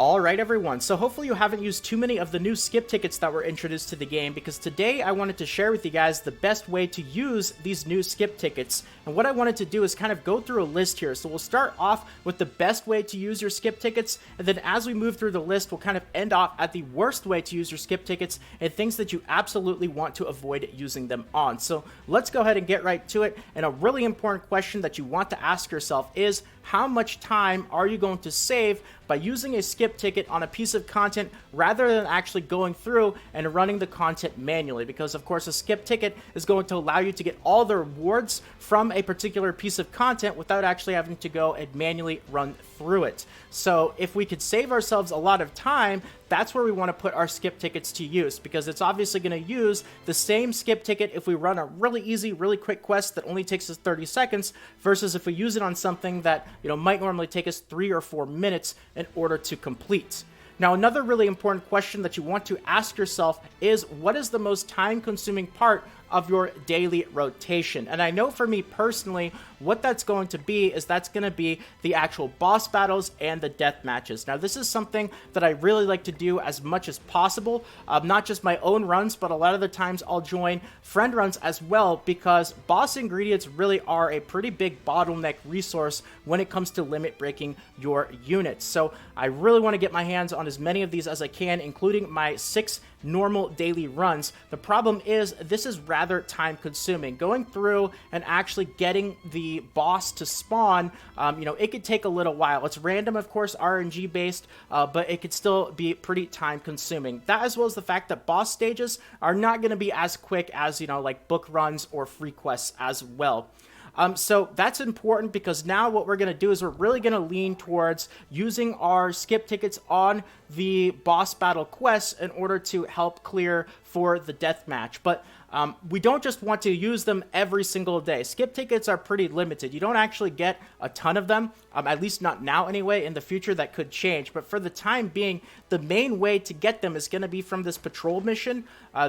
Alright everyone, so hopefully you haven't used too many of the new skip tickets that were introduced to the game, because today I wanted to share with you guys the best way to use these new skip tickets. And what I wanted to do is kind of go through a list here. So we'll start off with the best way to use your skip tickets, and then as we move through the list, we'll kind of end off at the worst way to use your skip tickets and things that you absolutely want to avoid using them on. So let's go ahead and get right to it. And a really important question that you want to ask yourself is, how much time are you going to save by using a skip ticket on a piece of content rather than actually going through and running the content manually? Because of course a skip ticket is going to allow you to get all the rewards from a particular piece of content without actually having to go and manually run through it. So if we could save ourselves a lot of time, that's where we want to put our skip tickets to use, because it's obviously going to use the same skip ticket if we run a really easy, really quick quest that only takes us 30 seconds versus if we use it on something that, might normally take us 3 or 4 minutes in order to complete. Now, another really important question that you want to ask yourself is, what is the most time-consuming part of your daily rotation? And I know for me personally, what that's going to be is that's going to be the actual boss battles and the death matches. Now, this is something that I really like to do as much as possible, not just my own runs, but a lot of the times I'll join friend runs as well, because boss ingredients really are a pretty big bottleneck resource when it comes to limit breaking your units. So I really want to get my hands on as many of these as I can, including my 6 normal daily runs. The problem is this is rather time consuming. Going through and actually getting the boss to spawn, it could take a little while. It's random, of course, RNG based, but it could still be pretty time consuming. That, as well as the fact that boss stages are not going to be as quick as, like book runs or free quests as well. So that's important, because now what we're going to do is we're really going to lean towards using our skip tickets on the boss battle quests in order to help clear for the death match. But we don't just want to use them every single day. Skip tickets are pretty limited. You don't actually get a ton of them, at least not now anyway. In the future, that could change. But for the time being, the main way to get them is going to be from this patrol mission.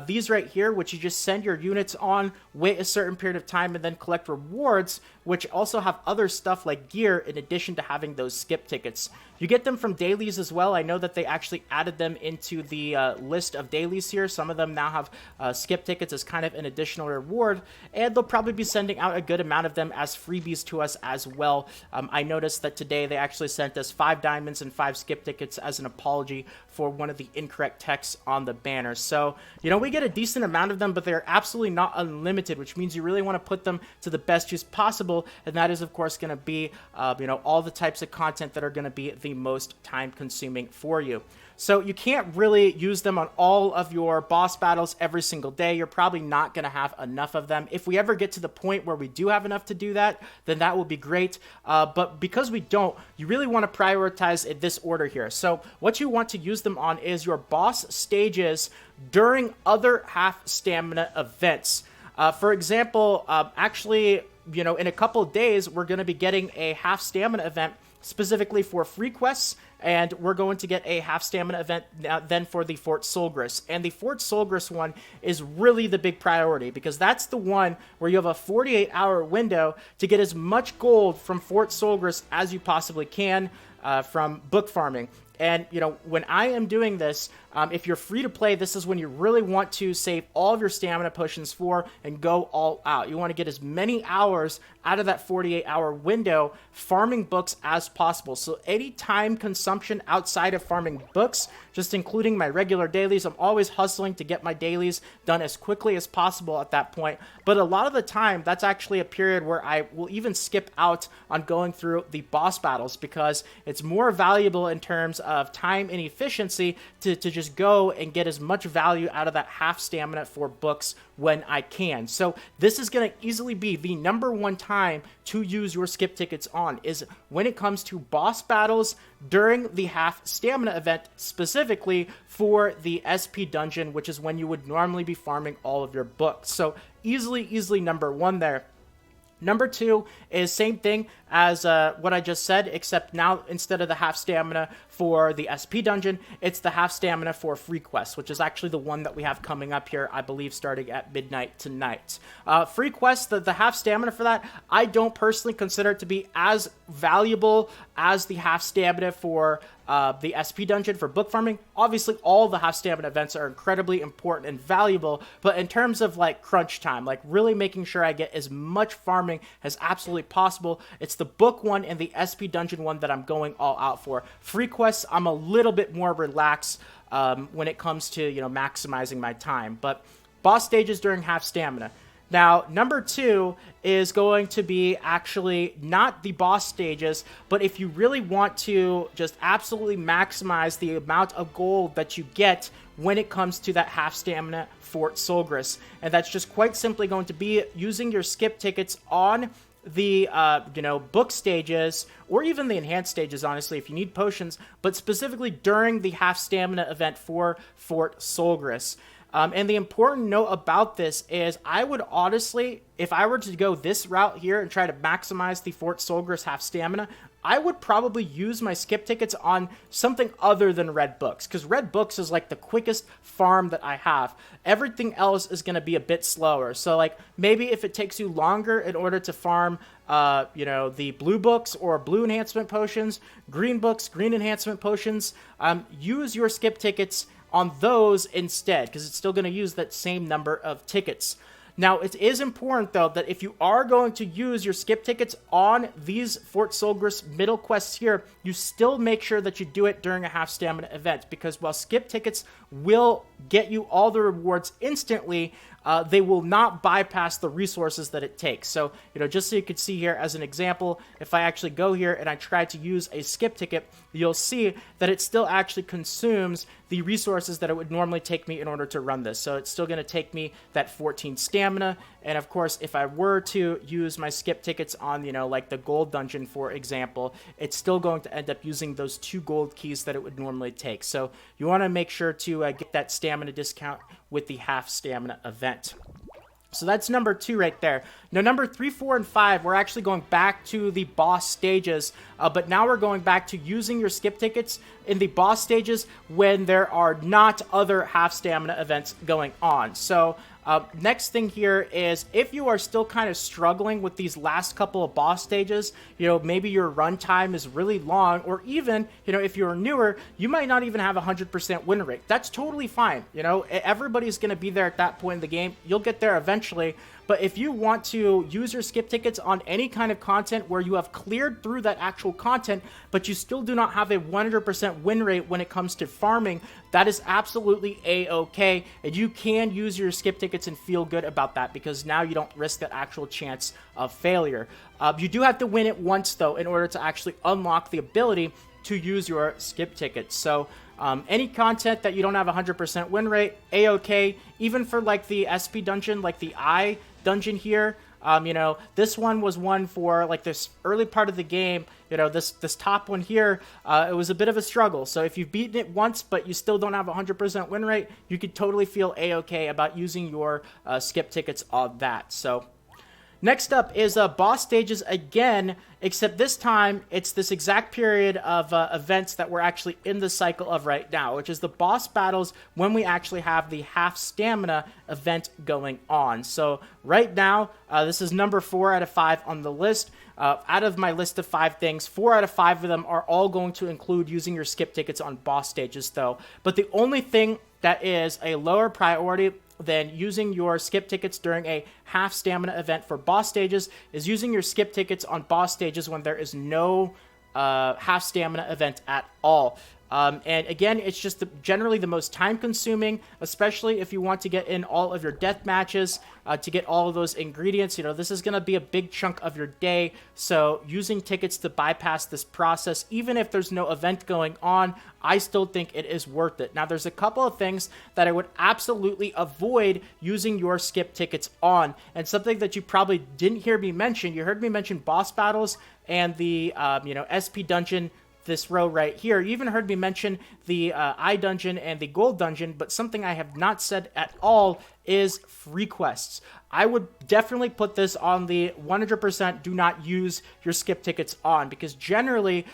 These right here, which you just send your units on, wait a certain period of time, and then collect rewards, which also have other stuff like gear in addition to having those skip tickets. You get them from dailies as well. I know that they actually added them into the list of dailies here. Some of them now have skip tickets as kind of an additional reward, and they'll probably be sending out a good amount of them as freebies to us as well. I noticed that today they actually sent us 5 diamonds and 5 skip tickets as an apology for one of the incorrect texts on the banner. So, we get a decent amount of them, but they're absolutely not unlimited, which means you really want to put them to the best use possible, and that is, of course, going to be, all the types of content that are going to be the most time-consuming for you. So you can't really use them on all of your boss battles every single day. You're probably not going to have enough of them. If we ever get to the point where we do have enough to do that, then that will be great. But because we don't, you really want to prioritize in this order here. So what you want to use them on is your boss stages during other half stamina events. For example, in a couple of days, we're going to be getting a half stamina event specifically for free quests, and we're going to get a half stamina event then for the Fort Solgris. And the Fort Solgris one is really the big priority, because that's the one where you have a 48-hour window to get as much gold from Fort Solgris as you possibly can from book farming. And, when I am doing this, if you're free to play, this is when you really want to save all of your stamina potions for and go all out. You want to get as many hours out of that 48-hour window farming books as possible. So any time consumption outside of farming books, just including my regular dailies, I'm always hustling to get my dailies done as quickly as possible at that point. But a lot of the time, that's actually a period where I will even skip out on going through the boss battles, because it's more valuable in terms of time and efficiency to just go and get as much value out of that half stamina for books when I can. So this is going to easily be the #1 time to use your skip tickets on, is when it comes to boss battles during the half stamina event, specifically for the SP dungeon, which is when you would normally be farming all of your books. So easily #1 there. Number 2 is same thing, as what I just said, except now instead of the half stamina for the SP dungeon, it's the half stamina for Free Quest, which is actually the one that we have coming up here, I believe, starting at midnight tonight. Free Quest, the half stamina for that, I don't personally consider it to be as valuable as the half stamina for the SP dungeon for book farming. Obviously, all the half stamina events are incredibly important and valuable, but in terms of like crunch time, like really making sure I get as much farming as absolutely possible, it's the book one and the SP dungeon one that I'm going all out for. Free quests, I'm a little bit more relaxed when it comes to, you know, maximizing my time, but boss stages during half stamina. Now, number 2 is going to be actually not the boss stages, but if you really want to just absolutely maximize the amount of gold that you get when it comes to that half stamina Fort Solgris. And that's just quite simply going to be using your skip tickets on the, book stages, or even the enhanced stages, honestly, if you need potions, but specifically during the half stamina event for Fort Solgris. And the important note about this is I would honestly, if I were to go this route here and try to maximize the Fort Solgris half stamina, I would probably use my skip tickets on something other than Red Books, because Red Books is like the quickest farm that I have. Everything else is going to be a bit slower. So like maybe if it takes you longer in order to farm the blue books or blue enhancement potions, green books, green enhancement potions, use your skip tickets on those instead, because it's still going to use that same number of tickets. Now, it is important, though, that if you are going to use your skip tickets on these Fort Solgris middle quests here, you still make sure that you do it during a half stamina event, because while skip tickets will get you all the rewards instantly, they will not bypass the resources that it takes. So, just so you can see here as an example, if I actually go here and I try to use a skip ticket, you'll see that it still actually consumes the resources that it would normally take me in order to run this. So it's still going to take me that 14 stamina. And of course, if I were to use my skip tickets on, like the gold dungeon, for example, it's still going to end up using those 2 gold keys that it would normally take. So you want to make sure to get that stamina discount with the half stamina event. So that's number 2 right there. Now, number 3, 4, and 5, we're actually going back to the boss stages, but now we're going back to using your skip tickets in the boss stages when there are not other half stamina events going on. So next thing here is if you are still kind of struggling with these last couple of boss stages, maybe your run time is really long, or even, if you're newer, you might not even have a 100% win rate. That's totally fine. Everybody's going to be there at that point in the game. You'll get there eventually. But if you want to use your skip tickets on any kind of content where you have cleared through that actual content, but you still do not have a 100% win rate when it comes to farming, that is absolutely A-okay. And you can use your skip tickets and feel good about that, because now you don't risk that actual chance of failure. You do have to win it once, though, in order to actually unlock the ability to use your skip tickets. So any content that you don't have a 100% win rate, A-okay. Even for like the SP dungeon, like the I dungeon here, this one was one for like this early part of the game. This top one here, it was a bit of a struggle. So if you've beaten it once, but you still don't have a 100% win rate, you could totally feel A-okay about using your skip tickets on that. So next up is boss stages again, except this time it's this exact period of events that we're actually in the cycle of right now, which is the boss battles when we actually have the half stamina event going on. So right now, this is number 4 out of 5 on the list. Out of my list of 5 things, 4 out of 5 of them are all going to include using your skip tickets on boss stages, though. But the only thing that is a lower priority than using your skip tickets during a half stamina event for boss stages is using your skip tickets on boss stages when there is no half stamina event at all. And again, it's just generally the most time consuming, especially if you want to get in all of your death matches, to get all of those ingredients. This is going to be a big chunk of your day. So using tickets to bypass this process, even if there's no event going on, I still think it is worth it. Now, there's a couple of things that I would absolutely avoid using your skip tickets on, and something that you probably didn't hear me mention. You heard me mention boss battles and the SP dungeon this row right here. You even heard me mention the eye dungeon and the gold dungeon, but something I have not said at all is free quests. I would definitely put this on the 100% do not use your skip tickets on, because generally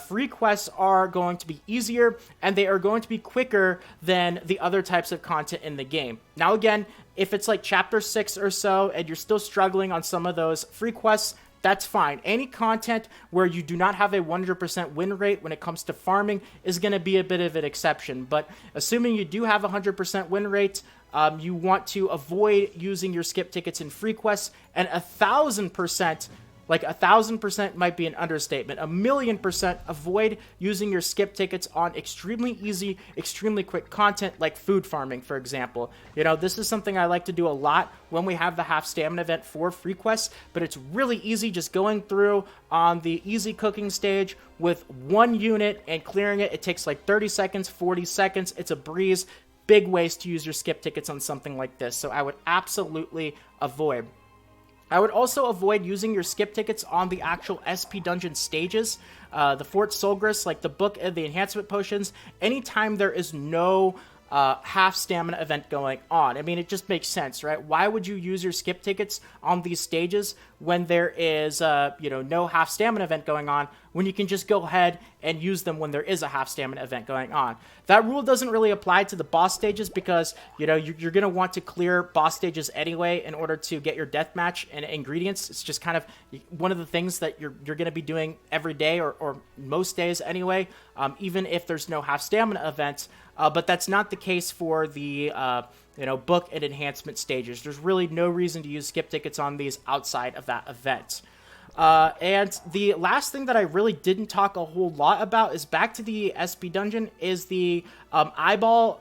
free quests are going to be easier and they are going to be quicker than the other types of content in the game. Now again, if it's like chapter 6 or so and you're still struggling on some of those free quests, that's fine. Any content where you do not have a 100% win rate when it comes to farming is going to be a bit of an exception. But assuming you do have a 100% win rate, you want to avoid using your skip tickets in free quests, and 1,000%, like 1,000% might be an understatement, 1,000,000% avoid using your skip tickets on extremely easy, extremely quick content like food farming, for example. You know, this is something I like to do a lot when we have the half stamina event for free quests, but it's really easy just going through on the easy cooking stage with one unit and clearing it. It takes like 30 seconds, 40 seconds. It's a breeze. Big ways to use your skip tickets on something like this, so I would absolutely avoid. I would also avoid using your skip tickets on the actual SP dungeon stages, the Fort Solgris, like the book and the enhancement potions, anytime there is no half stamina event going on. I mean, it just makes sense, right? Why would you use your skip tickets on these stages when there is, no half stamina event going on, when you can just go ahead and use them when there is a half stamina event going on? That rule doesn't really apply to the boss stages because, you're going to want to clear boss stages anyway in order to get your deathmatch and ingredients. It's just kind of one of the things that you're going to be doing every day or most days anyway, even if there's no half stamina event. But that's not the case for the book and enhancement stages. There's really no reason to use skip tickets on these outside of that event. And the last thing that I really didn't talk a whole lot about is back to the SP dungeon is the eyeball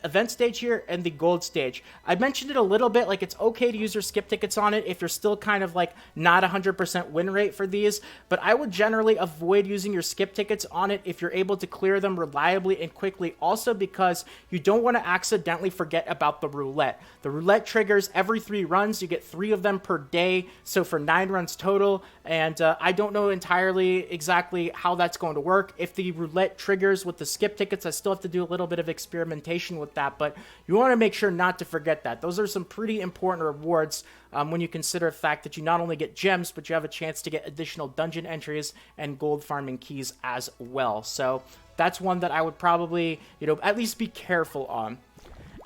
event stage here and the gold stage. I mentioned it a little bit, like it's okay to use your skip tickets on it if you're still kind of like not 100% win rate for these, but I would generally avoid using your skip tickets on it if you're able to clear them reliably and quickly, also because you don't want to accidentally forget about the roulette. The roulette triggers every 3 runs. You get 3 of them per day, so for 9 runs total, and I don't know entirely exactly how that's going to work. If the roulette triggers with the skip tickets, I still have to do a little bit of experimentation with that, but you want to make sure not to forget that. Those are some pretty important rewards when you consider the fact that you not only get gems, but you have a chance to get additional dungeon entries and gold farming keys as well. So that's one that I would probably, at least be careful on.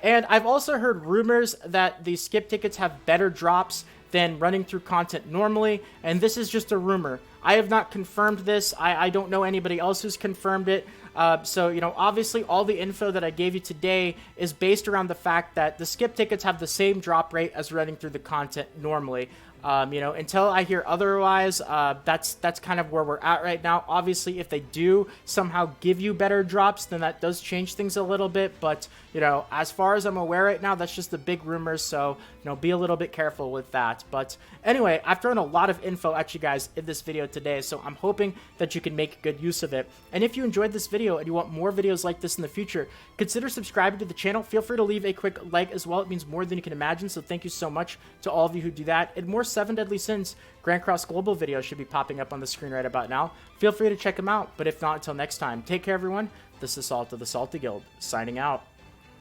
And I've also heard rumors that the skip tickets have better drops than running through content normally, and this is just a rumor. I have not confirmed this. I don't know anybody else who's confirmed it. So, obviously all the info that I gave you today is based around the fact that the skip tickets have the same drop rate as running through the content normally. Until I hear otherwise, that's kind of where we're at right now. Obviously, if they do somehow give you better drops, then that does change things a little bit. But, as far as I'm aware right now, that's just the big rumors. So, be a little bit careful with that. But anyway, I've thrown a lot of info at you guys in this video today, so I'm hoping that you can make good use of it. And if you enjoyed this video and you want more videos like this in the future, consider subscribing to the channel. Feel free to leave a quick like as well. It means more than you can imagine. So thank you so much to all of you who do that. And more 7 Deadly Sins Grand Cross Global videos should be popping up on the screen right about now. Feel free to check them out. But if not, until next time, take care, everyone. This is Salt of the Salty Guild, signing out.